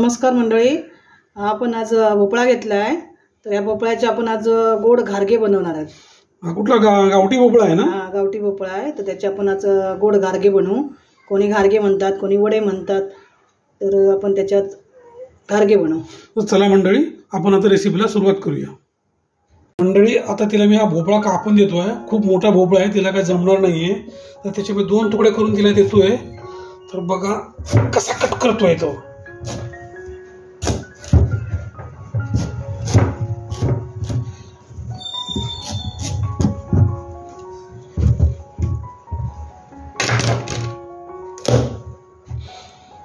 नमस्कार मंडळी, आपण आज भोपळा घेतला आहे. तर या भोपळ्याचे आपण आज गोड घारगे बनवणार आहोत. कुठला गावठी भोपळा आहे ना? हां, गावठी भोपळा आहे. तर त्याचे आपण आज गोड घारगे बनवू. कोणी घारगे म्हणतात, कोणी वडे म्हणतात. तर आपण त्याच्यात घारगे बनवू. तर चला मंडळी, आपण आता रेसिपीला सुरुवात करूया. मंडळी, आता तिला मी हा भोपळा कापून देतोय. खूप मोठा भोपळा आहे, तिला काय जमणार नाहीये. तर त्याचे मी 2 तुकडे करून तिला देतोय. तर बघा कसा कट करतोय तो.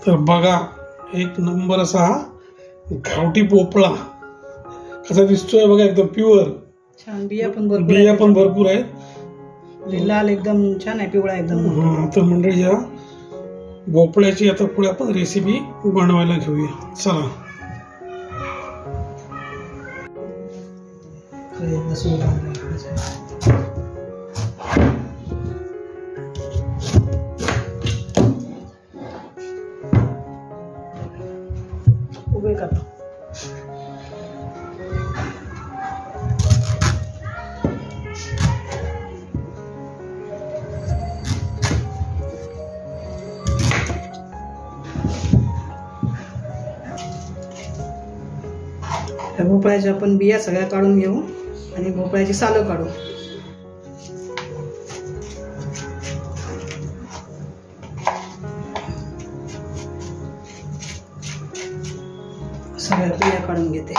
तर बघा, एक नंबर असा गावठी भोपळा कसा दिसतोय बघा, एकदम प्युअर. छान बिया पण भरपूर आहेत. लाल एकदम छान आहे, पिवळा एकदम. तर मंडळी, या भोपळ्याची आता पुढे आपण रेसिपी बनवायला घेऊया. चला. उभे करतो. भोपळ्याच्या आपण बिया सगळ्या काढून घेऊ आणि भोपळ्याची सालं काढू. सगळ्या बिया काढून घेते.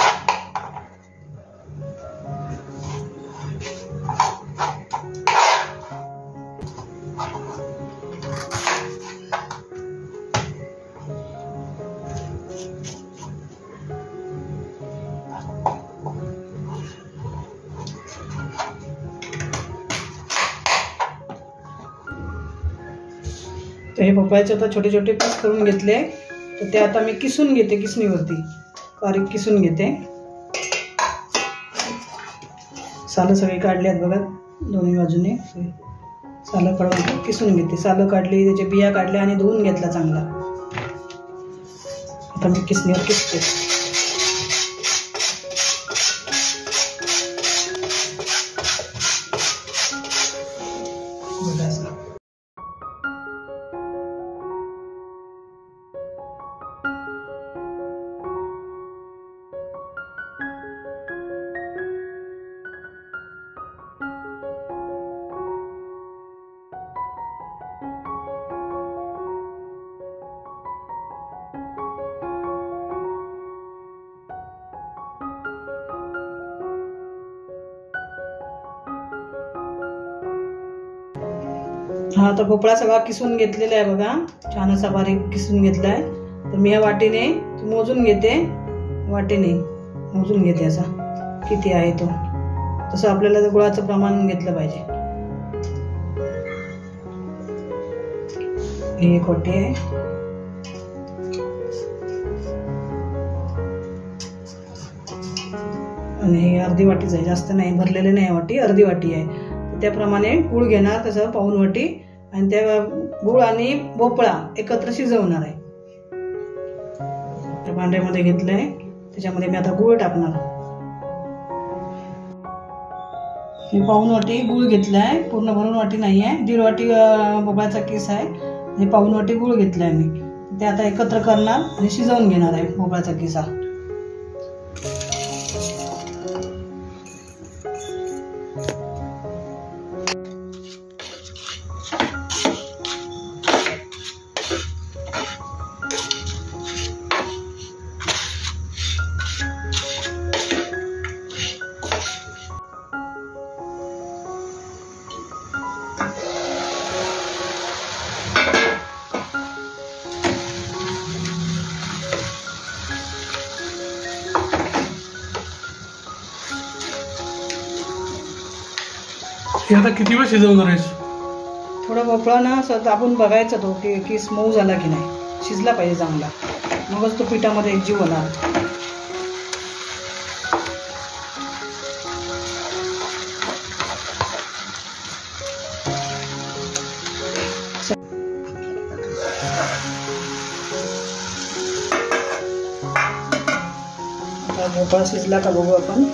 तर हे भोपळ्याचे आता छोटे छोटे पीस करून घेतले. तर ते आता मी किसून घेते, किसणीवरती बारीक किसून घेते. सालं सगळी काढली आहेत बघा, दोन्ही बाजूने सालं काढून किसून घेते. सालं काढली, त्याच्या बिया काढल्या आणि धुवून घेतला चांगला. आता मी किसणीवर किसते. हा, आता भोपळा सगळा किसून घेतलेला आहे बघा, छान असा बारीक किसून घेतलाय. तर मी या वाटीने मोजून घेते, वाटीने मोजून घेते असा किती आहे तो. तसं आपल्याला गुळाचं प्रमाण घेतलं पाहिजे. ही 1 वाटी आहे. आणि हे अर्धी वाटीच आहे, जास्त नाही, भरलेले नाही वाटी, अर्धी वाटी आहे. त्याप्रमाणे गुळ घेणार, तसं पाऊण वाटी. आणि त्या गुळ आणि भोपळा एकत्र शिजवणार आहे. त्या भांड्यामध्ये घेतलंय, त्याच्यामध्ये मी आता गुळ टाकणार. मी पाऊण वाटी गुळ घेतलाय, पूर्ण भरून वाटी नाही आहे. 1.5 वाटी भोपळ्याचा किस आहे, हे पाऊण वाटी गुळ घेतलाय मी. ते आता एकत्र करणार आणि शिजवून घेणार आहे भोपळ्याचा किसा. हे आता किती वेळ शिजवणार आहेस? थोडा भोपळा ना असं आपण बघायचा तो की मऊ झाला की नाही, शिजला पाहिजे चांगला, मगच तो पिठामध्ये एकजीव होणार. भोपळा शिजला का बघू आपण.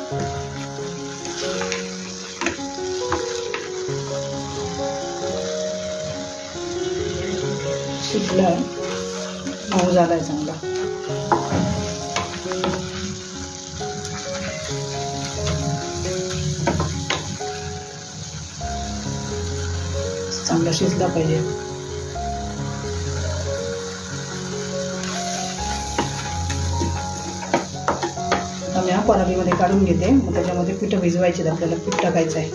शिजलाय, मऊ झालाय चांगला. चांगला शिजला पाहिजे. मी हा पराठीमध्ये काढून घेते. मग त्याच्यामध्ये पीठ भिजवायचे, आपल्याला पीठ टाकायचं आहे.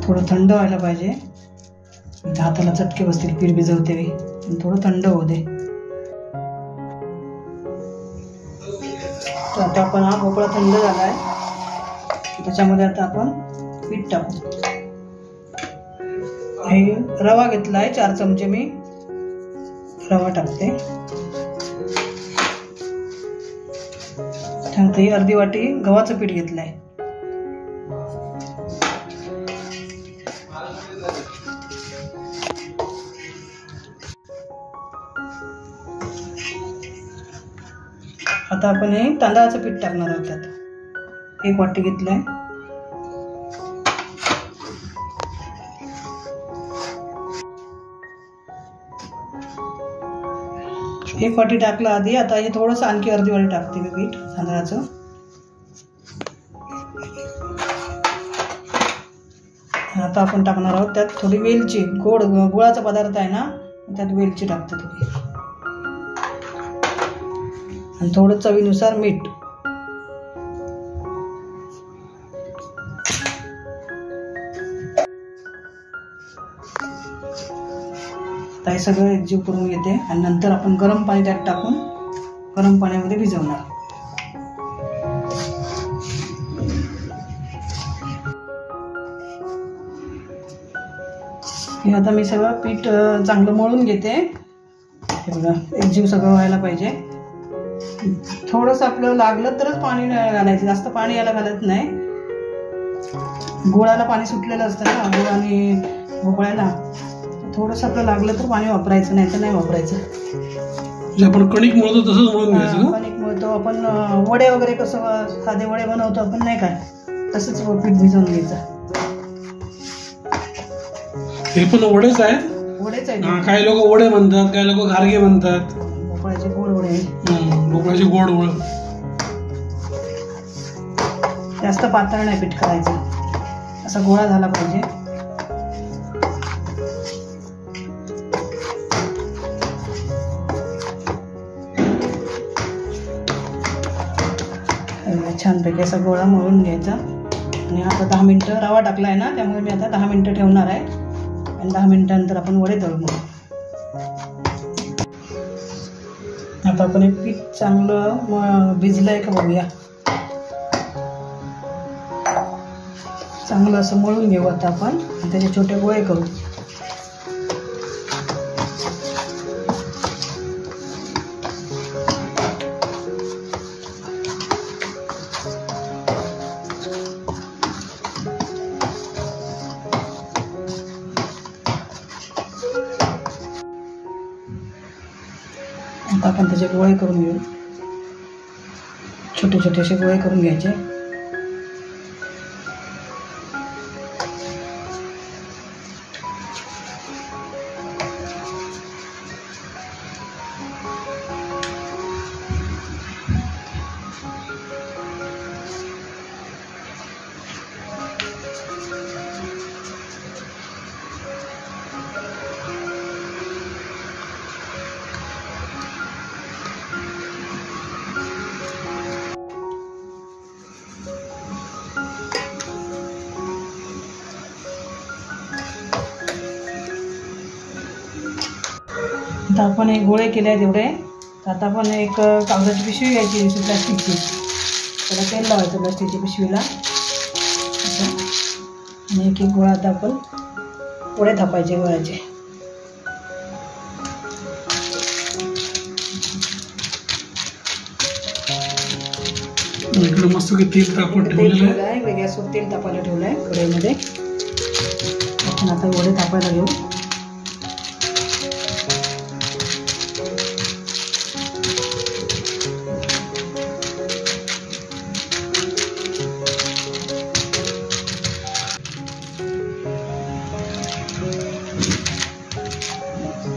थोडं थंड व्हायला पाहिजे, हाताला चटके बसतील पीठ भिजवते वेळी. थोडं थंड होऊ दे. तर आता आपण हा भोपळा थंड झालाय, त्याच्यामध्ये आता आपण पीठ टाकू. हे रवा घेतलाय 4 चमचे, मी रवा टाकते. त्यानंतर ही अर्धी वाटी गव्हाचं पीठ घेतलंय. आता आपण हे तांदळाचं पीठ टाकणार आहोत. त्यात 1 वाटी घेतलंय. एक वाटी टाकलं आधी. आता हे थोडंसं आणखी अर्धी वाटी टाकते मी पीठ तांदळाचं. आता आपण टाकणार आहोत त्यात थोडी वेलची. गुळाचा पदार्थ आहे ना, त्यात वेलची टाकते थोडी. आणि थोडं चवीनुसार मीठ. हे सगळं एकजीव करून घेते आणि नंतर आपण गरम पाणी त्यात टाकून गरम पाण्यामध्ये भिजवणार. हे आता मी सगळं पीठ चांगलं मळून घेते. हे बघा, एकजीव सगळं व्हायला पाहिजे. थोडंसं आपलं लागलं तरच पाणी घालायचं, जास्त पाणी याला घालत नाही. गुळाला पाणी सुटलेलं असतं ना, गुळ आणि भोपळ्याला. थोडंसं आपलं लागलं तर पाणी वापरायचं, नाही तर नाही वापरायचं. आपण कणिक मळतो तसंच मळून घ्यायचं. कणिक मळतो आपण, वडे वगैरे कसं साधे वडे बनवतो आपण, नाही काय, तसंच पीठ भिजवून घ्यायचं. हे पण वडेच आहे. वडेच आहे. काही लोक वडे म्हणतात, काही लोक घारगे म्हणतात. भोपळ्याचे गोड वडे. भोपळ्याचे गोड वडे. जास्त पातळ नाही पीठ करायचं, असा गोळा झाला पाहिजे. छानपैकी असा गोळा मळून घ्यायचा. आणि आता 10 मिनिटं रवा टाकला आहे ना, त्यामुळे मी आता 10 मिनिटं ठेवणार आहे. आणि 10 मिनिटांनंतर आपण वडे तळून घेऊ. आता आपण हे पीठ चांगलं भिजलंय का बघूया. चांगलं असं मळून घेऊ आता आपण. त्याचे छोटे गोळे करू. आता आपण त्याचे गोळे करून घेऊ. छोटे छोटे असे गोळे करून घ्यायचे. आता आपण हे गोळे केले आहेत एवढे. तर आता आपण एक कागदाची पिशवी घ्यायची, प्लास्टिकची. त्याला तेल लावायचं प्लास्टिकच्या पिशवीला. आणि एक एक गोळा आता आपण पोळे थापायचे गोळ्याचे. इकडे मस्त तेल तापत ठेवलेलं आहे. इकडे गॅसवर तेल तापायला ठेवलं आहे कढईमध्ये. आपण आता वडे तापायला घेऊ.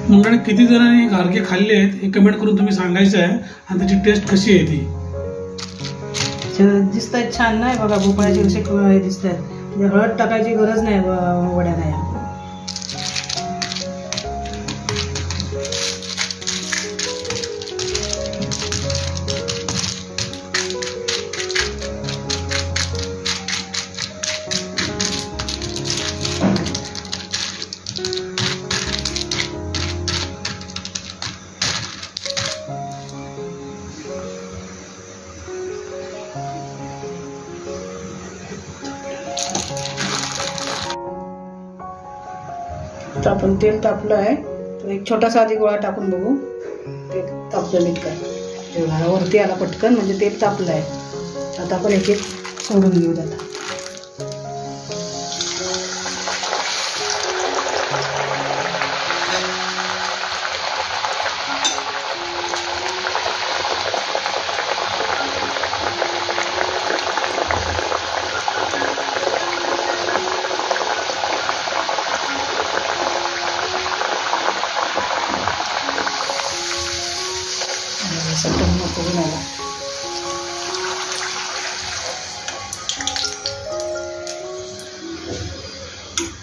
मंडळी किती जणांनी गारगे खाल्ले आहेत हे कमेंट करून तुम्ही सांगायचं आहे आणि त्याची टेस्ट कशी आहे ती. दिसत आहेत छान नाही बघा, भोपळ्याचे कसे दिसत आहेत. म्हणजे हळद टाकायची गरज नाही वड्याला. आता आपण तेल तापलं आहे तर एक छोटासा आधी गोळा टाकून बघू तेल तापलं काय. वरती आला पटकन म्हणजे तेल तापलं आहे. आता आपण एक एक सोडून घेऊ. आता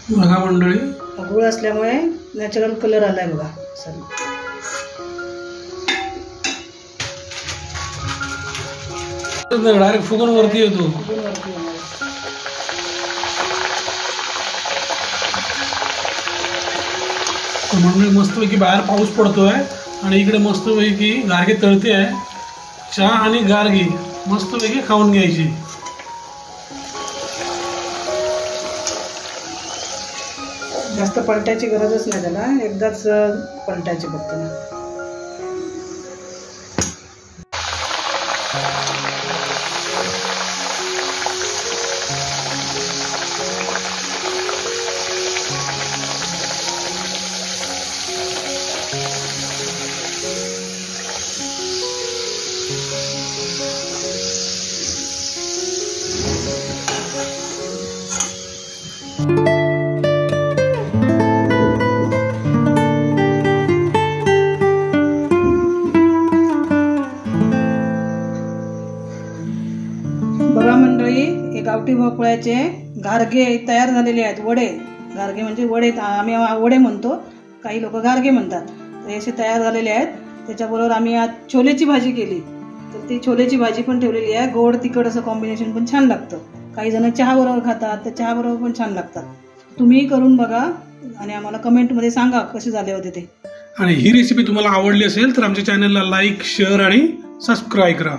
बघा मंडळी, गुळ असल्यामुळे नॅचरल कलर आलाय बघा. डायरेक्ट फुगून वरती येतो. मंडळी मस्तपैकी बाहेर पाऊस पडतोय आणि इकडे मस्तपैकी गारगे तळते आहे. चहा आणि गारगे मस्तपैकी खाऊन घ्यायची. जास्त पलटायची गरजच नाही त्याला, एकदाच पलटायची फक्त. बघा मंडळी, हे गावठी भोपळ्याचे गारगे तयार झालेले आहेत. वडे, गारगे म्हणजे वडे, आम्ही वडे म्हणतो, काही लोक गारगे म्हणतात. तर असे तयार झालेले आहेत. त्याच्याबरोबर आम्ही आज छोलेची भाजी केली. तर ती छोलेची भाजी पण ठेवलेली आहे. गोड तिखट असं कॉम्बिनेशन पण छान लागतं. काही जण चहा बरोबर खातात, तर चहा बरोबर पण छान लागतात. तुम्ही करून बघा आणि आम्हाला कमेंटमध्ये सांगा कसे झाले होते ते. आणि ही रेसिपी तुम्हाला आवडली असेल तर आमच्या चॅनलला लाईक, शेअर आणि सबस्क्राईब करा.